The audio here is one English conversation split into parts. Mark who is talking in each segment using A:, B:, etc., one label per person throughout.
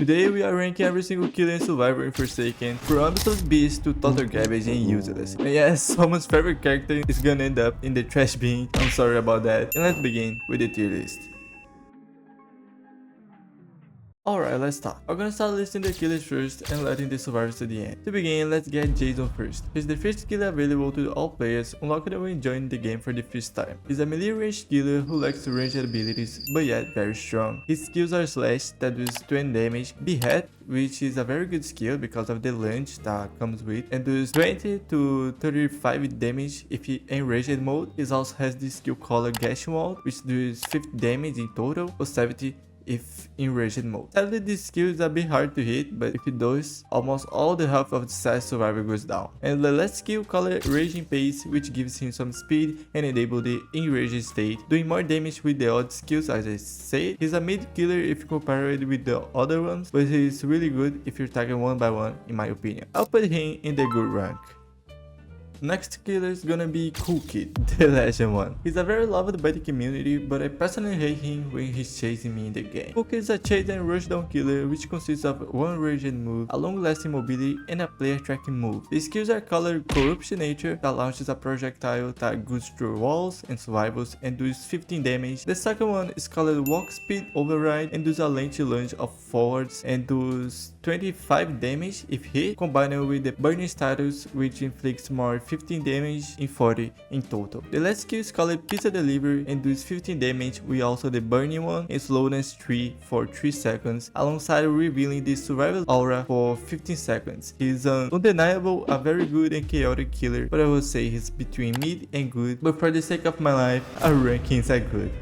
A: Today we are ranking every single killer and survivor in Forsaken, from absolute beast to total garbage and useless. And yes, someone's favorite character is gonna end up in the trash bin. I'm sorry about that. And let's begin with the tier list. Alright, let's start. I'm gonna start listing the killers first and letting the survivors to the end. To begin, let's get Jason first. He's the first killer available to all players, unlocked when joining the game for the first time. He's a melee ranged killer who lacks ranged abilities, but yet very strong. His skills are Slash, that does 20 damage, Behead, which is a very good skill because of the lunge that comes with, and does 20 to 35 damage if he in ranged mode. He also has the skill called Gashing Wall, which does 50 damage in total, or 70 if in ranged mode. Sadly, this skill is a bit hard to hit, but if it does, almost all the health of the SAS survivor goes down. And the last skill called Raging Pace, which gives him some speed and enable the enraged state, doing more damage with the odd skills. As I said, he's a mid killer if compared with the other ones, but he's really good if you're tagging one by one, in my opinion. I'll put him in the good rank. Next killer is gonna be Cool Kid, the legend one. He's a very loved by the community, but I personally hate him when he's chasing me in the game. Cool Kid is a chase and rushdown killer which consists of one ranged move, a long lasting mobility, and a player tracking move. The skills are called Corruption Nature, that launches a projectile that goes through walls and survivals and does 15 damage. The second one is called Walk Speed Override and does a lengthy lunge of forwards and does 25 damage if hit, combined with the Burning status, which inflicts more 15 damage in 40 in total. The last skill is called Pizza Delivery and does 15 damage with also the Burning one and slowness 3 for 3 seconds, alongside revealing the survival aura for 15 seconds. He's undeniable, a very good and chaotic killer, but I would say he's between mid and good, but for the sake of my life, our rankings are good.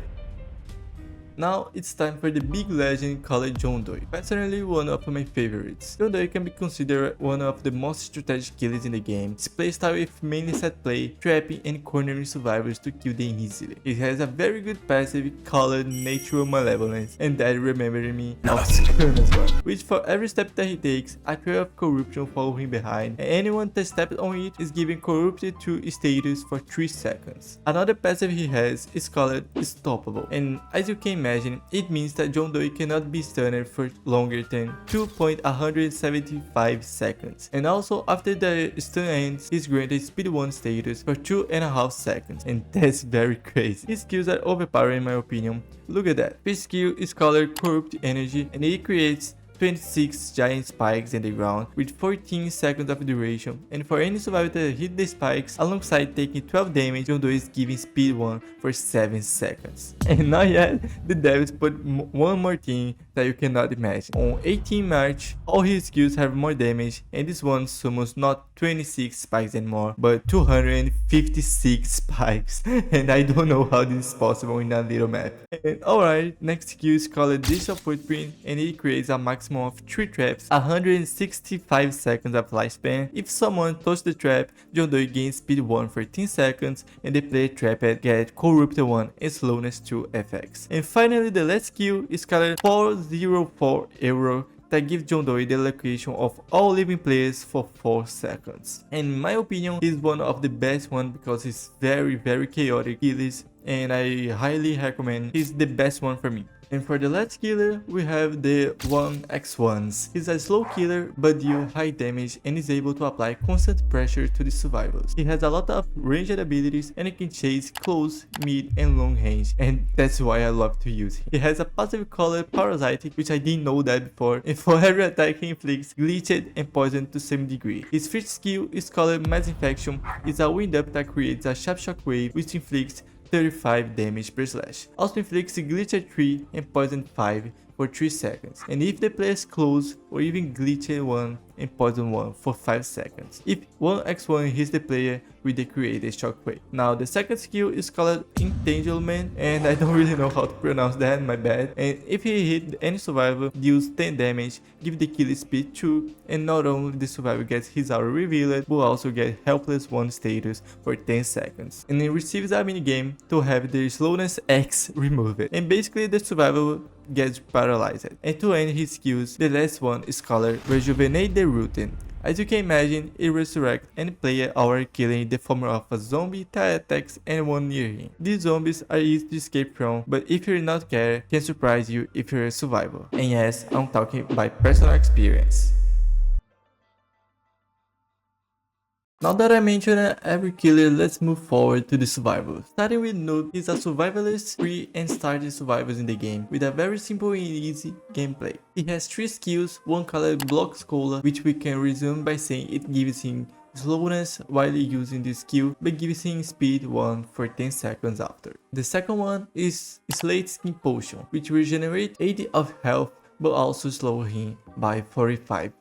A: Now it's time for the big legend called John Doe, personally one of my favorites. John Doe can be considered one of the most strategic killers in the game. His playstyle is mainly set play, trapping and cornering survivors to kill them easily. He has a very good passive called Natural Malevolence, and that remembering me of Scrum as well, which for every step that he takes, a trail of corruption follows him behind, and anyone that steps on it is given corrupted to status for 3 seconds. Another passive he has is called Stoppable, and as you can imagine, it means that John Doe cannot be stunned for longer than 2.175 seconds. And also, after the stun ends, he's granted speed 1 status for 2.5 seconds. And that's very crazy. His skills are overpowered in my opinion. Look at that. His skill is called Corrupt Energy and it creates 26 giant spikes in the ground with 14 seconds of duration, and for any survivor that hit the spikes alongside taking 12 damage, John Doe is giving speed 1 for 7 seconds. And not yet, the devils put one more thing that you cannot imagine. On 18 March, all his skills have more damage, and this one summons not 26 spikes anymore, but 256 spikes. And I don't know how this is possible in a little map. And alright, next skill is called Digital Footprint, and it creates a maximum of 3 traps, 165 seconds of lifespan. If someone touches the trap, John Doe gains speed 1 for 10 seconds, and the player trapped get corrupted 1 and slowness 2 FX. And finally, the last skill is called 404 Euro, that gives John Doe the location of all living players for 4 seconds. And in my opinion, he's one of the best ones because he's very chaotic killers, and I highly recommend he's the best one for me. And for the last killer, we have the 1x1s. He's a slow killer but deals high damage and is able to apply constant pressure to the survivors. He has a lot of ranged abilities and he can chase close, mid and long range, and that's why I love to use him. He has a passive called Parasitic, which I didn't know that before, and for every attack he inflicts glitched and poison to some degree. His first skill is called Mass Infection. It's a wind up that creates a sharp shockwave which inflicts 35 damage per slash. Also inflicts glitched 3 and poison 5 for 3 seconds. And if the player is close or even glitched 1 and poison 1 for 5 seconds. If 1x1 hits the player with the created shockwave. Now the second skill is called Entanglement, and I don't really know how to pronounce that, my bad. And if he hit any survivor, deals 10 damage, give the killer speed 2, and not only the survivor gets his aura revealed, but also get helpless 1 status for 10 seconds. And he receives a minigame to have the slowness X removed. And basically the survivor gets paralyzed. And to end his skills, the last one is called Rejuvenate the Routine. As you can imagine, it resurrects any player or killer in the form of a zombie that attacks anyone near him. These zombies are easy to escape from, but if you're not care, can surprise you if you're a survivor. And yes, I'm talking by personal experience. Now that I mentioned every killer, let's move forward to the survival. Starting with Noob, he's a survivalist, free and started survivors in the game with a very simple and easy gameplay. He has 3 skills, one called Block Cola, which we can resume by saying it gives him slowness while using the skill, but gives him speed 1 for 10 seconds after. The second one is Slate Skin Potion, which regenerates 80 of health but also slow him by 45%.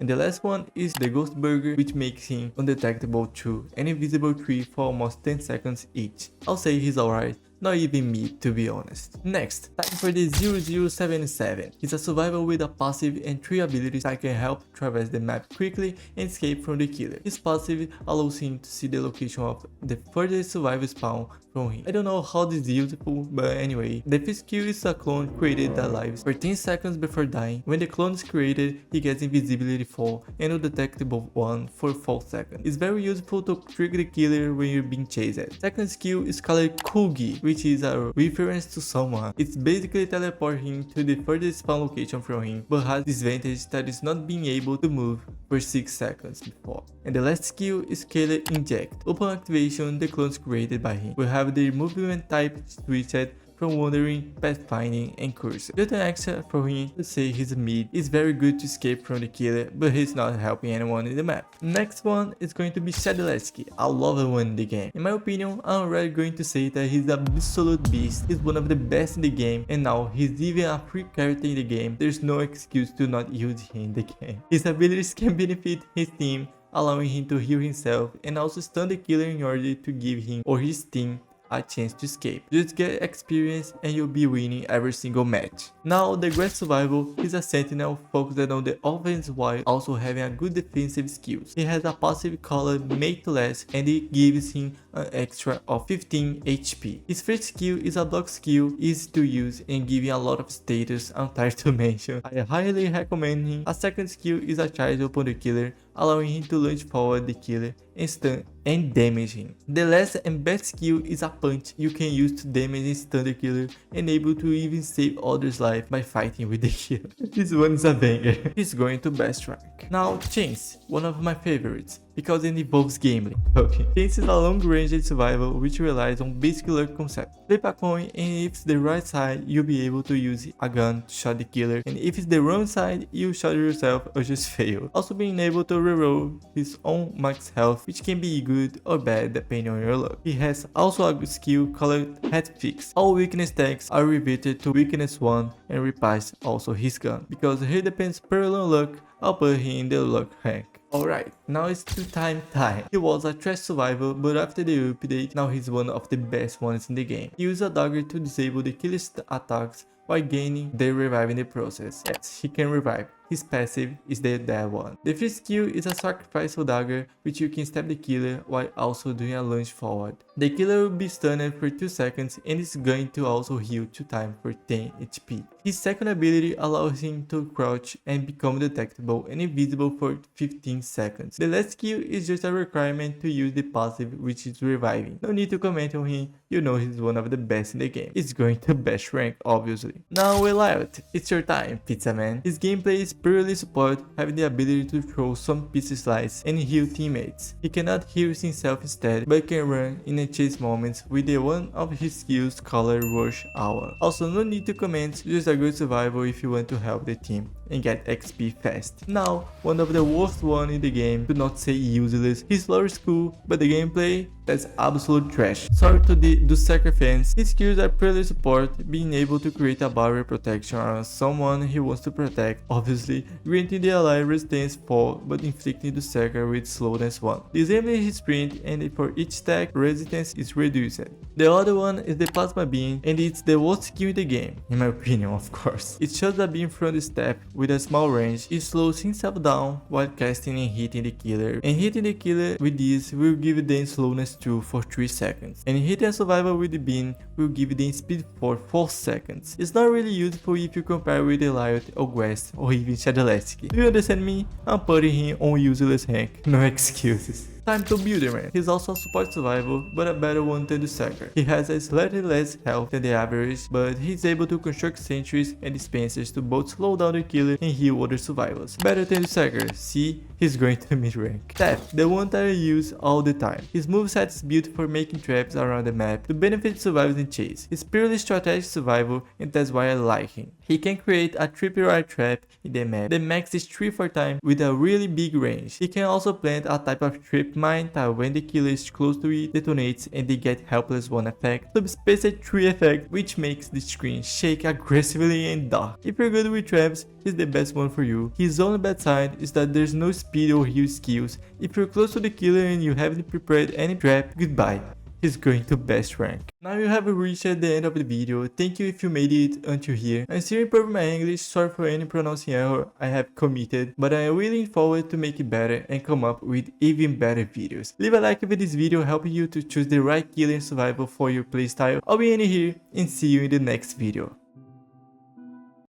A: And the last one is the Ghost Burger, which makes him undetectable to an invisible tree for almost 10 seconds each. I'll say he's alright, not even me to be honest. Next, time for the 0077. He's a survivor with a passive and 3 abilities that can help traverse the map quickly and escape from the killer. His passive allows him to see the location of the furthest survivor spawn from him. I don't know how this is useful, but anyway. The fifth skill is a clone created that lives for 10 seconds before dying. When the clone is created, he gets invisibility 4 and undetectable 1 for 4 seconds. It's very useful to trick the killer when you're being chased. Second skill is called Kugi, which is a reference to someone. It's basically teleport him to the furthest spawn location from him, but has disadvantage that is not being able to move for 6 seconds before. And the last skill is called Inject. Upon activation, the clones created by him will have their movement type switched from wandering, pathfinding, and cursor. Just an extra for him to say he's a mid. It's very good to escape from the killer, but he's not helping anyone in the map. Next one is going to be Shadowlesky. I love the one in the game. In my opinion, I'm already going to say that he's an absolute beast. He's one of the best in the game, and now he's even a free character in the game. There's no excuse to not use him in the game. His abilities can benefit his team, allowing him to heal himself and also stun the killer in order to give him or his team a chance to escape. Just get experience and you'll be winning every single match. Now, the Great Survival is a sentinel focused on the offense while also having a good defensive skills. He has a passive called Make to Last and it gives him an extra of 15 HP. His first skill is a block skill, easy to use and giving a lot of status I'm tired to mention. I highly recommend him. A second skill is a charge upon the killer, allowing him to launch forward the killer and stun and damage him. The last and best skill is a punch you can use to damage and stun the killer and able to even save others' life by fighting with the killer. This one is a banger. He's going to best rank. Now Chance, one of my favorites, because it involves gambling. Okay. Chance is a long-range survival which relies on basic luck concept. Flip a coin and if it's the right side, you'll be able to use a gun to shot the killer, and if it's the wrong side, you shot yourself or just fail. Also being able to reroll his own max health, which can be good or bad depending on your luck. He has also a skill called Head Fix. All weakness tags are reverted to weakness 1 and repass also his gun. Because he depends purely on luck, I'll put him in the luck rank. Alright, now it's two-time time. He was a trash survivor, but after the update, now he's one of the best ones in the game. He used a dagger to disable the killer's attacks while gaining the revive in the process. Yes, he can revive. His passive is the dead one. The first skill is a sacrificial dagger, which you can stab the killer while also doing a lunge forward. The killer will be stunned for 2 seconds and is going to also heal 2 times for 10 HP. His second ability allows him to crouch and become detectable and invisible for 15 seconds. The last skill is just a requirement to use the passive, which is reviving. No need to comment on him, you know he's one of the best in the game. He's going to best rank obviously. Now Eliot, it's your time, Pizza Man. His gameplay is purely support, having the ability to throw some pizza slice and heal teammates. He cannot heal himself instead, but can run in a chase moments with the one of his skills called Rush Hour. Also no need to comment, just a good survival if you want to help the team and get XP fast. Now, one of the worst one in the game, to not say useless. His lore is cool, but the gameplay, that's absolute trash. Sorry to the Sucker fans, his skills are purely support, being able to create a barrier protection around someone he wants to protect, obviously, granting the ally resistance 4, but inflicting the Sucker with slowness 1. Disabling his sprint, and for each stack, resistance is reduced. The other one is the Plasma Beam, and it's the worst skill in the game, in my opinion of course. It shows a beam from the step with a small range. It slows himself down while casting and hitting the killer, and hitting the killer with this will give them slowness 2 for 3 seconds, and hitting a survivor with the beam will give them speed for 4 seconds. It's not really useful if you compare with Eliot or West or even Shadowlastic. Do you understand me? I'm putting him on useless rank, no excuses. Time to Builderman. He's also a support survival, but a better one than the Sacker. He has a slightly less health than the average, but he's able to construct sentries and dispensers to both slow down the killer and heal other survivors. Better than the Sacker. See, he's going to mid-rank. Tap, the one that I use all the time. His moveset is built for making traps around the map to benefit survivors in chase. He's purely strategic survival, and that's why I like him. He can create a tripwire trap in the map that maxes 3-4 times with a really big range. He can also plant a type of trip mine that when the killer is close to it detonates and they get helpless 1 effect, subspace 3 effect, which makes the screen shake aggressively and dark. If you're good with traps, he's the best one for you. His only bad side is that there's no speed or heal skills. If you're close to the killer and you haven't prepared any trap, goodbye. He's going to best rank. Now you have reached at the end of the video. Thank you if you made it until here. I'm still improving my English, sorry for any pronouncing error I have committed, but I am really forward to make it better and come up with even better videos. Leave a like if this video helped you to choose the right killer and survival for your playstyle. I'll be in here and see you in the next video.